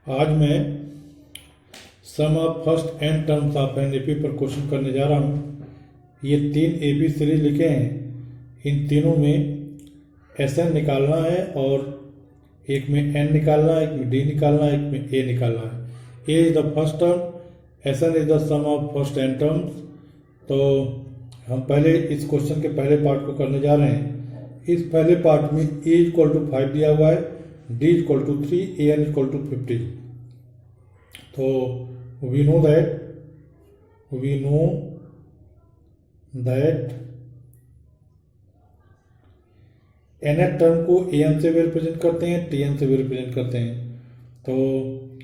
आज मैं sum of first N terms of an AP पर क्वेश्चन करने जा रहा हूँ। ये 3 एपी सीरीज लिखे हैं, इन तीनों में एस एन निकालना है और एक में एन निकालना है, एक में डी निकालना है, एक में ए निकालना है। A is the first term, S N is the sum of first N terms. तो हम पहले इस क्वेश्चन के पहले पार्ट को करने जा रहे हैं। इस पहले पार्ट में ए इक्वल टू 5 दिया हुआ है, D equal to 3, A N equal to 50। तो we know that nth term को an से भी रिप्रेजेंट करते हैं, tn से भी रिप्रेजेंट करते हैं। तो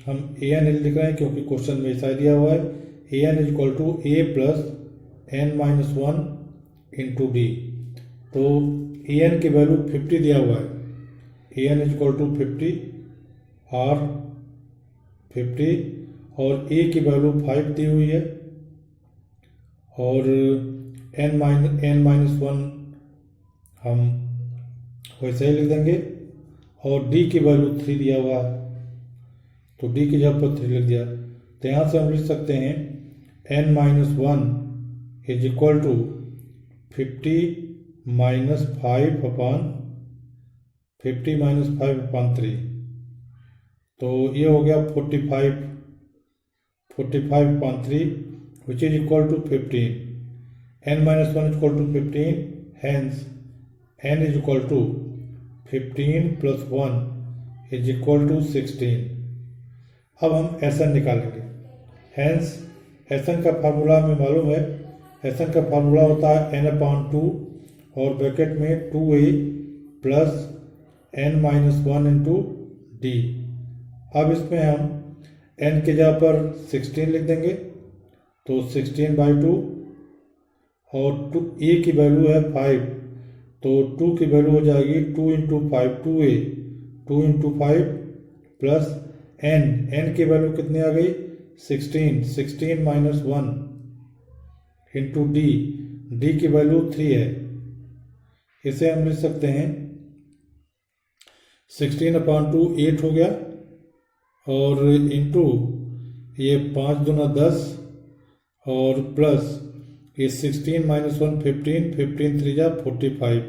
हम an लिख रहे हैं क्योंकि क्वेश्चन में ऐसा दिया हुआ है, an is equal to a plus n minus 1 into D. तो an की वैल्यू 50 दिया हुआ है, an इज इक्वल टू 50 और 50 और a की वैल्यू 5 दी हुई है और n माइनस 1 हम वैसे ही लिख देंगे और d की वैल्यू 3 दिया हुआ है, तो d की जगह पर 3 लिख दिया। तो यहाँ से हम लिख सकते हैं n minus 1 is equal to 50 minus 5 upon 3। तो ये हो गया 45 upon 3 which is equal to 15. n minus 1 is equal to 15, hence n is equal to 15 plus 1 is equal to 16. अब हम Sn निकालेंगे। hence Sn का फार्मूला हमें मालूम है, Sn का फार्मूला होता है n upon 2 और ब्रैकेट में 2a plus n minus 1 into D. अब इसमें हम n के जगह पर 16 लिख देंगे, तो 16/2 और a की वैल्यू है 5, तो 2 की वैल्यू हो जाएगी 2 into 5 2a, 2 into 5 plus n की वैल्यू कितनी आ गई 16 माइनस 1 इंटू डी की वैल्यू 3 है। इसे हम लिख सकते हैं 16/2 8 हो गया और इंटू ये 5 दूना 10 और प्लस ये 16 माइनस 1 15 3 जा 45।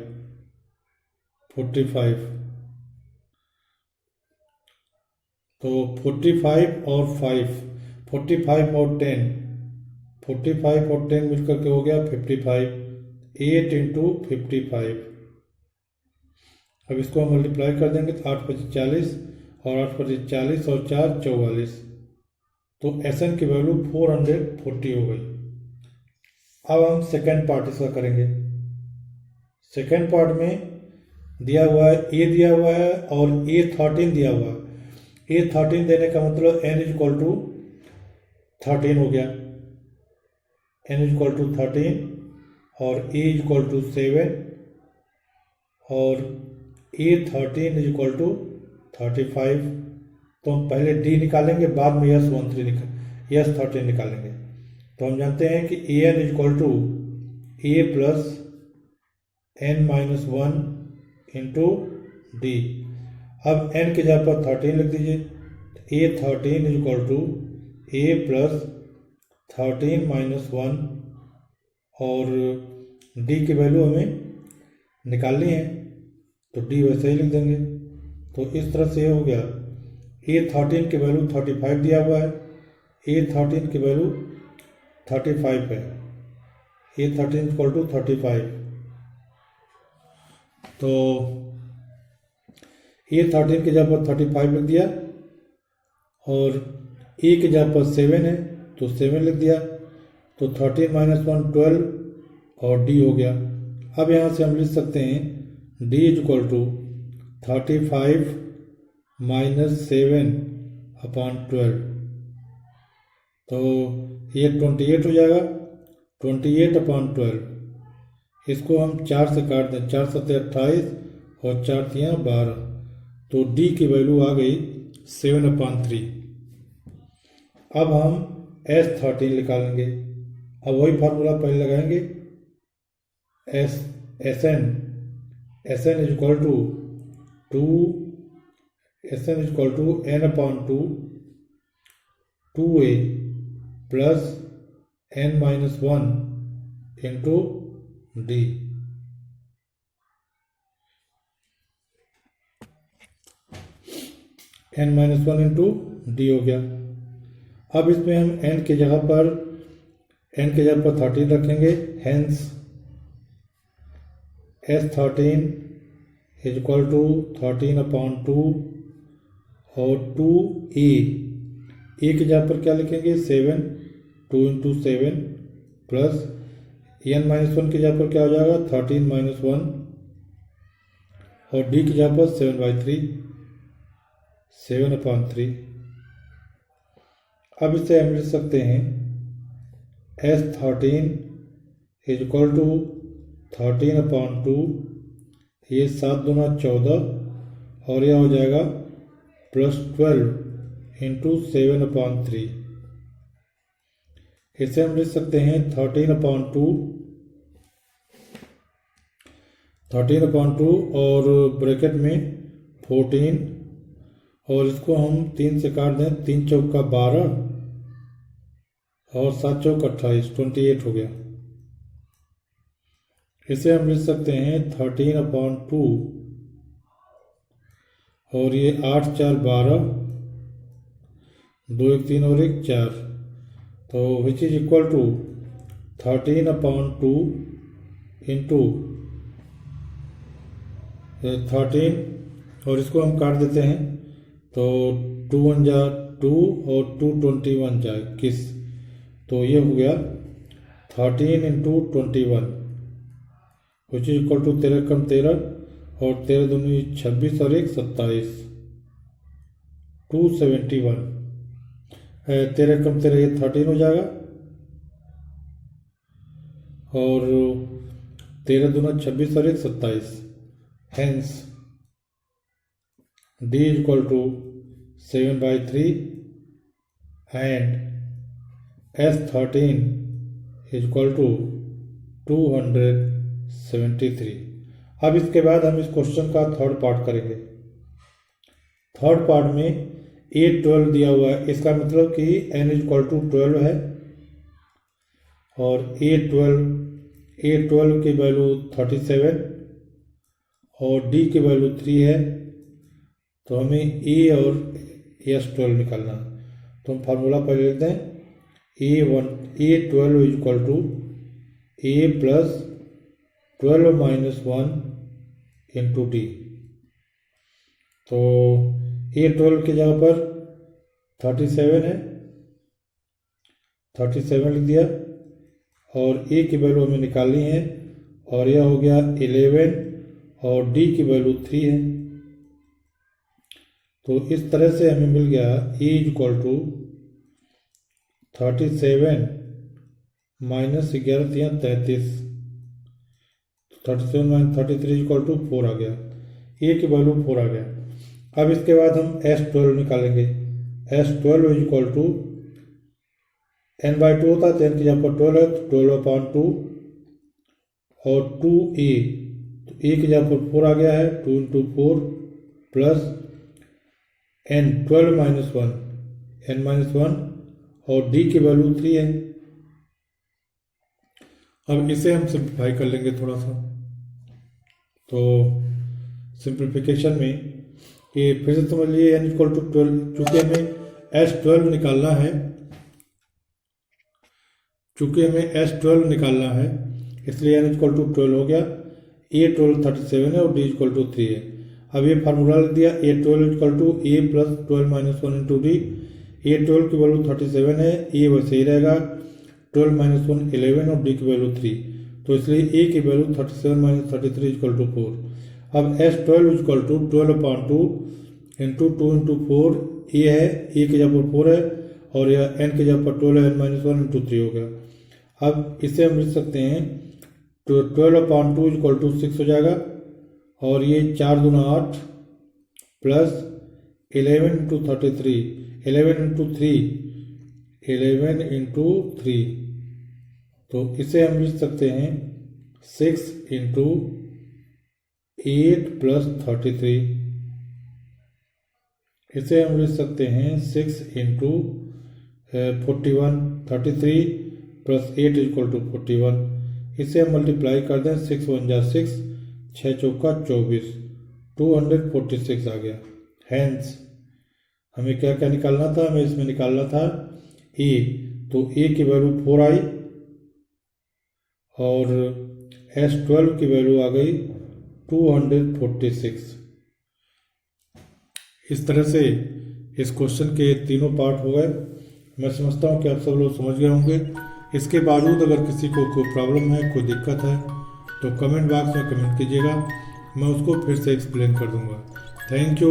तो 45 और 5, 45 और 10 मिलकर के हो गया 55, 8 इंटू 55। अब इसको हम मल्टीप्लाई कर देंगे तो 8 × 40 और 8 × 40 और 4 44। तो Sn की वैल्यू 440 हो गई। अब हम सेकेंड पार्ट इसका करेंगे। सेकेंड पार्ट में दिया हुआ है a दिया हुआ है और a 13 दिया हुआ है। a 13 देने का मतलब n इज इक्वल टू 13 हो गया, n इज इक्वल टू 13 और a इज इक्वल टू 7 और a 13 इज इक्वल टू 35। तो हम पहले d निकालेंगे, बाद में यस 13 निकालेंगे। तो हम जानते हैं कि an is equal to a plus n minus 1 into D. अब n की जगह पर 13 लिख दीजिए, a 13 is equal to a plus 13 minus 1 और d की वैल्यू हमें निकालनी है, तो d वैसे ही लिख देंगे। तो इस तरह से हो गया a 13 की वैल्यू 35 दिया हुआ है, a 13 की वैल्यू 35 है, a 13 इक्वल टू 35। तो a 13 की जगह पर 35 लिख दिया और a की जगह पर 7 है तो 7 लिख दिया, तो 13 माइनस 1 12 और d हो गया। अब यहाँ से हम लिख सकते हैं d is equal to 35 minus 7 upon 12। तो ये 28 हो जाएगा, 28 अपॉन 12। इसको हम 4 से काट दें, 4 7 28 और 4 3 12। तो d की वैल्यू आ गई 7/3। अब हम S13 निकालेंगे। अब वही फार्मूला पहले लगाएंगे, Sn is equal to 2 Sn is equal to n/2 2a plus n minus 1 into D. n minus 1 into D हो गया। अब इसमें हम n की जगह पर 13 रखेंगे, hence S13 is equal to 13/2 और 2a की जगह पर क्या लिखेंगे 7, 2 इंटू 7 प्लस n माइनस 1 की जगह पर क्या हो जाएगा 13 माइनस 1 और d की जगह पर 7/3, 7/3। अब इसे हम लिख सकते हैं S13 इज इक्वल टू 13/2, ये 7 दूना 14 और यह हो जाएगा प्लस 12 इंटू 7/3। इसे हम लिख सकते हैं 13/2 और ब्रैकेट में 14 और इसको हम 3 से काट दें, 3 चौका 12 और 7 चौक 28, 28 हो गया। इसे हम लिख सकते हैं 13/2 और ये 8 4 12, 2 1 3 और 1 4, तो which is equal to 13/2 into 13 और इसको हम काट देते हैं तो 2 1 जा 2 और 2 21 जाए 21, तो ये हो गया 13 into 21 which is equal to 13 कम 13 और 13 दूनी 26 और 1 27, 271। 13 कम 13 ये 13 हो जाएगा और 13 दूना 26 और 1 27, hence d is equal to 7/3 and S13 is equal to 273। अब इसके बाद हम इस क्वेश्चन का थर्ड पार्ट करेंगे। थर्ड पार्ट में A12 दिया हुआ है, इसका मतलब कि n इज इक्वल टू 12 है और A12 की वैल्यू 37 और D की वैल्यू 3 है, तो हमें A और S12 निकालना है। तो हम फार्मूला पहले लिखते हैं A12 is equal to A plus 12 minus 1 into D. तो A12 की जगह पर 37 है, 37 लिख दिया और A की वैल्यू हमें निकालनी है और यह हो गया 11 और D की वैल्यू 3 है। तो इस तरह से हमें मिल गया E is equal to 37 minus 11 33, 37 minus 33 equal to 4 आ गया, A की वैल्यू 4 आ गया। अब इसके बाद हम S12 निकालेंगे। S12 is equal to n/2 होता है, तो n की जगह पर 12 है तो 12/2 और 2a, तो a की जगह पर 4 आ गया है, 2 into 4 plus n 12 minus 1 n minus 1 और d की वैल्यू 3 है। अब इसे हम सिंप्लीफाई कर लेंगे थोड़ा सा। तो सिंप्लीफिकेशन में ये फिर से समझ लिए n इक्वल टू 12, चूँकि हमें S12 निकालना है, इसलिए n इक्वल टू 12 हो गया। A12 37 है और D इक्वल टू 3 है। अब ये फार्मूला लिख दिया A12 equal to A plus 12 minus 1 into D. A12 की वैल्यू 37 है, A वैसे ही रहेगा, 12 माइनस 1 11 और D की वैल्यू 3, तो इसलिए A की वैल्यू 37 माइनस 33 इक्वल टू 4। अब S12 equal to 12/2 into 2 into 4, A है, A की जगह पर 4 है और यह n की जगह पर 12 है, n माइनस 1 इंटू 3 हो गया। अब इसे हम लिख सकते हैं तो 12/2 इक्वल टू 6 हो जाएगा और ये 4 दूना 8 प्लस 11 इंटू 33, 11 इंटू 3, तो इसे हम लिख सकते हैं 6 इंटू 8 प्लस 33। इसे हम लिख सकते हैं 6 इंटू 41, 33 प्लस 8 इक्वल टू 41। इसे हम मल्टीप्लाई कर दें, 6 1 जा 6, 6 चौका 24, 246 आ गया। हैंस हमें क्या क्या निकालना था, हमें इसमें निकालना था ए, तो ए की वैल्यू 4 आई और S12 की वैल्यू आ गई 246। इस तरह से इस क्वेश्चन के तीनों पार्ट हो गए। मैं समझता हूँ कि आप सब लोग समझ गए होंगे। इसके बावजूद अगर किसी को कोई प्रॉब्लम है, कोई दिक्कत है, तो कमेंट बॉक्स में कमेंट कीजिएगा, मैं उसको फिर से एक्सप्लेन कर दूंगा। Thank you.